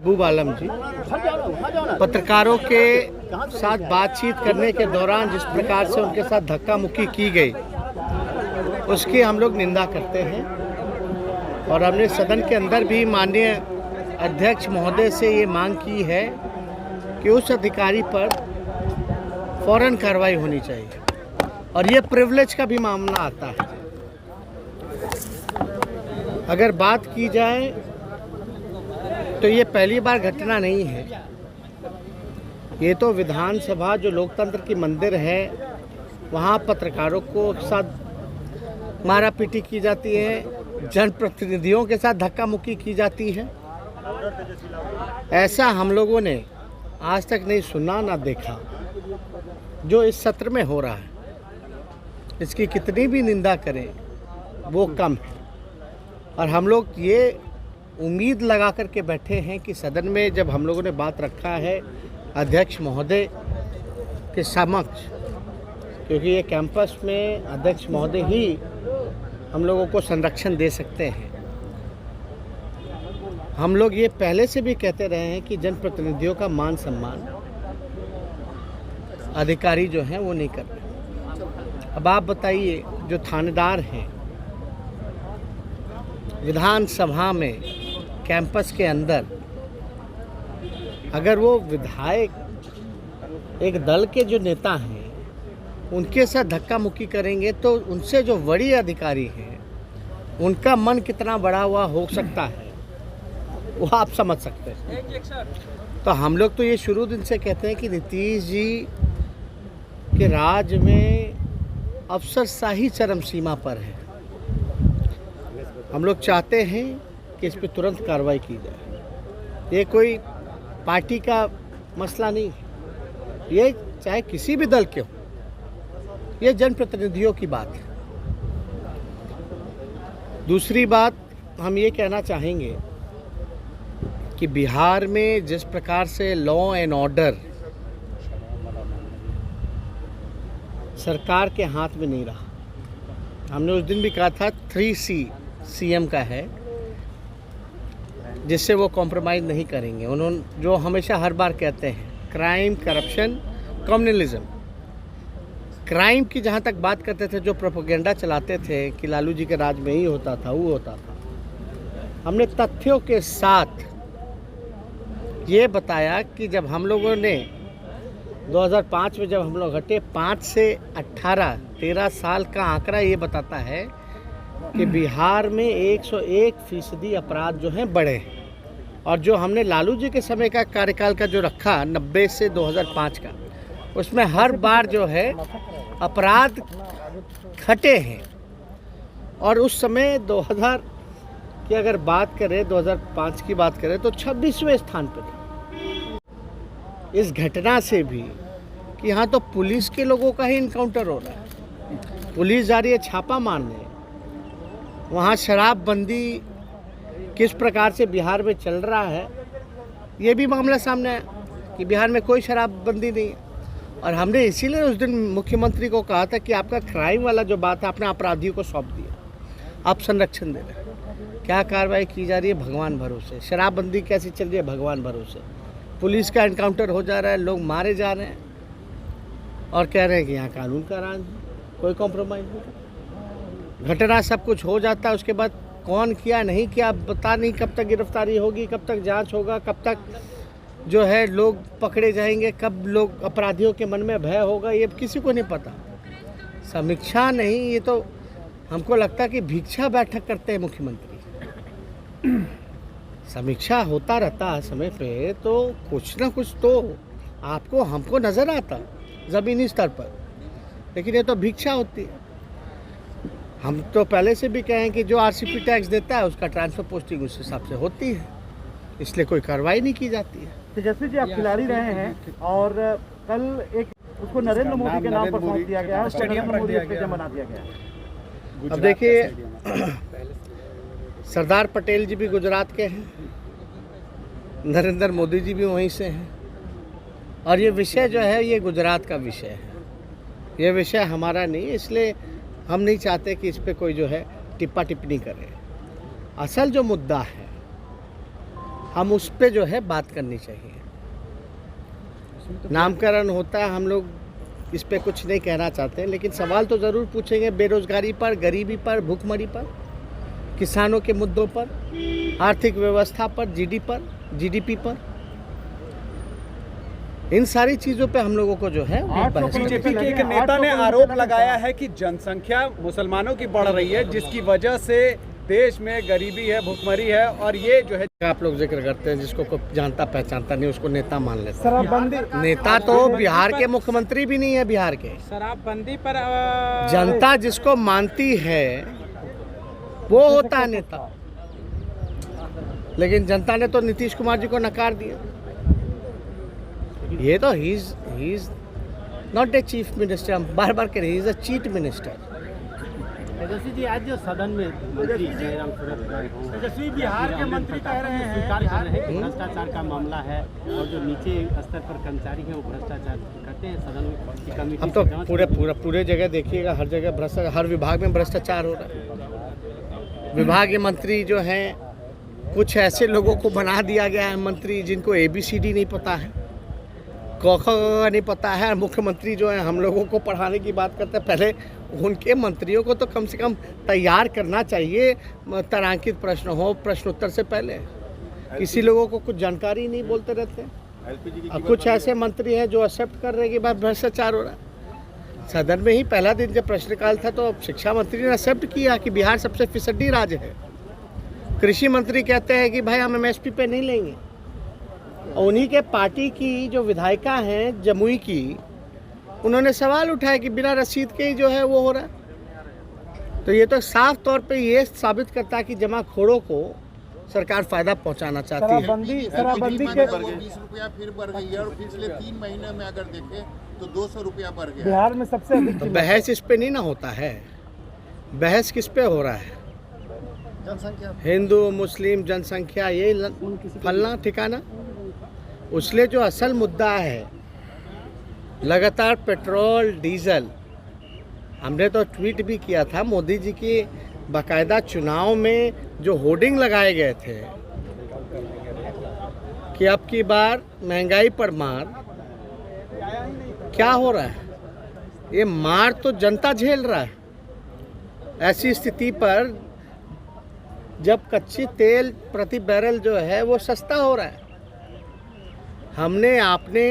महबूब आलम जी पत्रकारों के साथ बातचीत करने के दौरान जिस प्रकार से उनके साथ धक्का मुक्की की गई उसकी हम लोग निंदा करते हैं और हमने सदन के अंदर भी माननीय अध्यक्ष महोदय से ये मांग की है कि उस अधिकारी पर फौरन कार्रवाई होनी चाहिए और ये प्रिविलेज का भी मामला आता है। अगर बात की जाए तो ये पहली बार घटना नहीं है। ये तो विधानसभा जो लोकतंत्र की मंदिर है वहाँ पत्रकारों को साथ मारा पीटी की जाती है, जनप्रतिनिधियों के साथ धक्का मुक्की की जाती है। ऐसा हम लोगों ने आज तक नहीं सुना ना देखा जो इस सत्र में हो रहा है। इसकी कितनी भी निंदा करें वो कम है और हम लोग ये उम्मीद लगा कर के बैठे हैं कि सदन में जब हम लोगों ने बात रखा है अध्यक्ष महोदय के समक्ष, क्योंकि ये कैंपस में अध्यक्ष महोदय ही हम लोगों को संरक्षण दे सकते हैं। हम लोग ये पहले से भी कहते रहे हैं कि जनप्रतिनिधियों का मान सम्मान अधिकारी जो हैं वो नहीं कर रहे। अब आप बताइए, जो थानेदार हैं विधानसभा में कैंपस के अंदर, अगर वो विधायक एक दल के जो नेता हैं उनके साथ धक्का मुक्की करेंगे तो उनसे जो बड़ी अधिकारी हैं उनका मन कितना बड़ा हुआ हो सकता है वो आप समझ सकते हैं। तो हम लोग तो ये शुरू दिन से कहते हैं कि नीतीश जी के राज में अफसरशाही चरम सीमा पर है। हम लोग चाहते हैं कि इस पर तुरंत कार्रवाई की जाए। ये कोई पार्टी का मसला नहीं है, ये चाहे किसी भी दल के हो, ये जनप्रतिनिधियों की बात है। दूसरी बात हम ये कहना चाहेंगे कि बिहार में जिस प्रकार से लॉ एंड ऑर्डर सरकार के हाथ में नहीं रहा, हमने उस दिन भी कहा था 3C सीएम का है जिससे वो कॉम्प्रोमाइज़ नहीं करेंगे। उन्होंने जो हमेशा हर बार कहते हैं, क्राइम, करप्शन, कम्युनलिज्म। क्राइम की जहाँ तक बात करते थे, जो प्रोपेगेंडा चलाते थे कि लालू जी के राज में ही होता था, वो होता था। हमने तथ्यों के साथ ये बताया कि जब हम लोगों ने 2005 में जब हम लोग हटे, 5 से 18 13 साल का आंकड़ा ये बताता है कि बिहार में 101% अपराध जो हैं बढ़े हैं। और जो हमने लालू जी के समय का कार्यकाल का जो रखा 90 से 2005 का, उसमें हर बार जो है अपराध घटे हैं। और उस समय 2000 की अगर बात करें, 2005 की बात करें तो 26वें स्थान पर थे। इस घटना से भी कि यहाँ तो पुलिस के लोगों का ही इनकाउंटर हो रहा है, पुलिस जा रही है छापा मारने। वहाँ शराबबंदी किस प्रकार से बिहार में चल रहा है, ये भी मामला सामने आया कि बिहार में कोई शराबबंदी नहीं है। और हमने इसीलिए उस दिन मुख्यमंत्री को कहा था कि आपका क्राइम वाला जो बात है आपने अपराधियों को सौंप दिया, आप संरक्षण दे रहे हैं। क्या कार्रवाई की जा रही है भगवान भरोसे। शराबबंदी कैसी चल रही है भगवान भरोसे। पुलिस का इनकाउंटर हो जा रहा है, लोग मारे जा रहे हैं और कह रहे हैं कि यहाँ कानून का राज है, कोई कॉम्प्रोमाइज़ नहीं। घटना सब कुछ हो जाता है, उसके बाद कौन किया नहीं किया पता नहीं, कब तक गिरफ्तारी होगी, कब तक जांच होगा, कब तक जो है लोग पकड़े जाएंगे, कब लोग अपराधियों के मन में भय होगा, ये किसी को नहीं पता। समीक्षा नहीं, ये तो हमको लगता है कि भिक्षा बैठक करते हैं मुख्यमंत्री। समीक्षा होता रहता है समय पे तो कुछ ना कुछ तो आपको हमको नज़र आता ज़मीनी स्तर पर, लेकिन ये तो भिक्षा होती है। हम तो पहले से भी कहें कि जो आरसीपी टैक्स देता है उसका ट्रांसफर पोस्टिंग उस हिसाब से होती है, इसलिए कोई कार्रवाई नहीं की जाती है। तेजस्वी जी, आप खिलाड़ी रहे हैं और कल एक उसको नरेंद्र मोदी के नाम पर सौंप दिया गया है, स्टेडियम बना दिया गया है। अब देखिए, सरदार पटेल जी भी गुजरात के हैं, नरेंद्र मोदी जी भी वहीं से हैं और ये विषय जो है ये गुजरात का विषय है, ये विषय हमारा नहीं है। इसलिए हम नहीं चाहते कि इस पे कोई जो है टिप्पणी करे। असल जो मुद्दा है हम उस पे जो है बात करनी चाहिए। नामकरण होता है, हम लोग इस पे कुछ नहीं कहना चाहते, लेकिन सवाल तो ज़रूर पूछेंगे बेरोजगारी पर, गरीबी पर, भूखमरी पर, किसानों के मुद्दों पर, आर्थिक व्यवस्था पर, जीडीपी पर, इन सारी चीज़ों पे हम लोगों को जो है बीजेपी के एक नेता ने आरोप लगाया है कि जनसंख्या मुसलमानों की बढ़ रही है, जिसकी वजह से देश में गरीबी है, भुखमरी है, और ये जो है आप लोग जिक्र करते हैं जिसको कोई जानता पहचानता नहीं उसको नेता मान लेते हैं। शराबबंदी नेता तो बिहार के मुख्यमंत्री भी नहीं है। बिहार के शराबबंदी पर जनता जिसको मानती है वो होता है नेता, लेकिन जनता ने तो नीतीश कुमार जी को नकार दिया। ये तो he is not a chief minister, हम बार बार कह रहे हैं, he is a cheat minister. Tejashwi ji, आज जो सदन में मंत्री जयराम तेजस्वी बिहार के मंत्री कह रहे हैं स्वीकार कर रहे हैं कि भ्रष्टाचार का मामला है और जो नीचे स्तर पर कर्मचारी हैं वो भ्रष्टाचार करते हैं। सदन की कमेटी अब तो पूरे जगह देखिएगा, हर जगह भ्रष्टाचार, हर विभाग में भ्रष्टाचार हो रहा है। विभागीय मंत्री जो हैं, कुछ ऐसे लोगों को बना दिया गया है मंत्री जिनको ABCD नहीं पता है, क ख नहीं पता है। मुख्यमंत्री जो है हम लोगों को पढ़ाने की बात करते हैं, पहले उनके मंत्रियों को तो कम से कम तैयार करना चाहिए, तारांकित प्रश्न हो, प्रश्नोत्तर से पहले। किसी लोगों को कुछ जानकारी नहीं, बोलते रहते हैं। अब कुछ ऐसे मंत्री हैं जो एक्सेप्ट कर रहे हैं कि भाई भ्रष्टाचार हो रहा है। सदन में ही पहला दिन जब प्रश्नकाल था तो शिक्षा मंत्री ने एक्सेप्ट किया कि बिहार सबसे फिसड्डी राज्य है। कृषि मंत्री कहते हैं कि भाई हम MSP पे नहीं लेंगे। उन्हीं के पार्टी की जो विधायिका हैं जमुई की, उन्होंने सवाल उठाया कि बिना रसीद के ही जो है वो हो रहा है। तो ये तो साफ तौर पे ये साबित करता है कि जमाखोरों को सरकार फायदा पहुंचाना चाहती है। शराबबंदी के 20 रुपया फिर बढ़ गई है, और पिछले 3 महीने में अगर देखें तो 200 रुपया बढ़ गया। बिहार में सबसे अधिक तो बहस इस पे नहीं ना होता है, बहस किस पे हो रहा है? जनसंख्या, हिंदू मुस्लिम जनसंख्या, ये फलना ठिकाना। उसलिए जो असल मुद्दा है लगातार पेट्रोल डीजल, हमने तो ट्वीट भी किया था मोदी जी की बाकायदा चुनाव में जो होर्डिंग लगाए गए थे कि अब की बार महंगाई पर मार। क्या हो रहा है? ये मार तो जनता झेल रहा है। ऐसी स्थिति पर जब कच्ची तेल प्रति बैरल जो है वो सस्ता हो रहा है। हमने आपने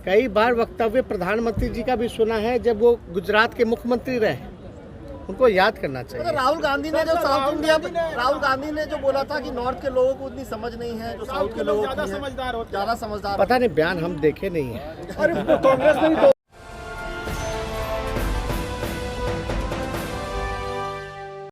कई बार वक्तव्य प्रधानमंत्री जी का भी सुना है जब वो गुजरात के मुख्यमंत्री रहे, उनको याद करना चाहिए। राहुल गांधी ने जो साउथ इंडिया, राहुल गांधी ने जो बोला था कि नॉर्थ के लोगों को उतनी समझ नहीं है जो साउथ के लोगों को, ज्यादा समझदार, पता नहीं, बयान हम देखे नहीं है। कांग्रेस ने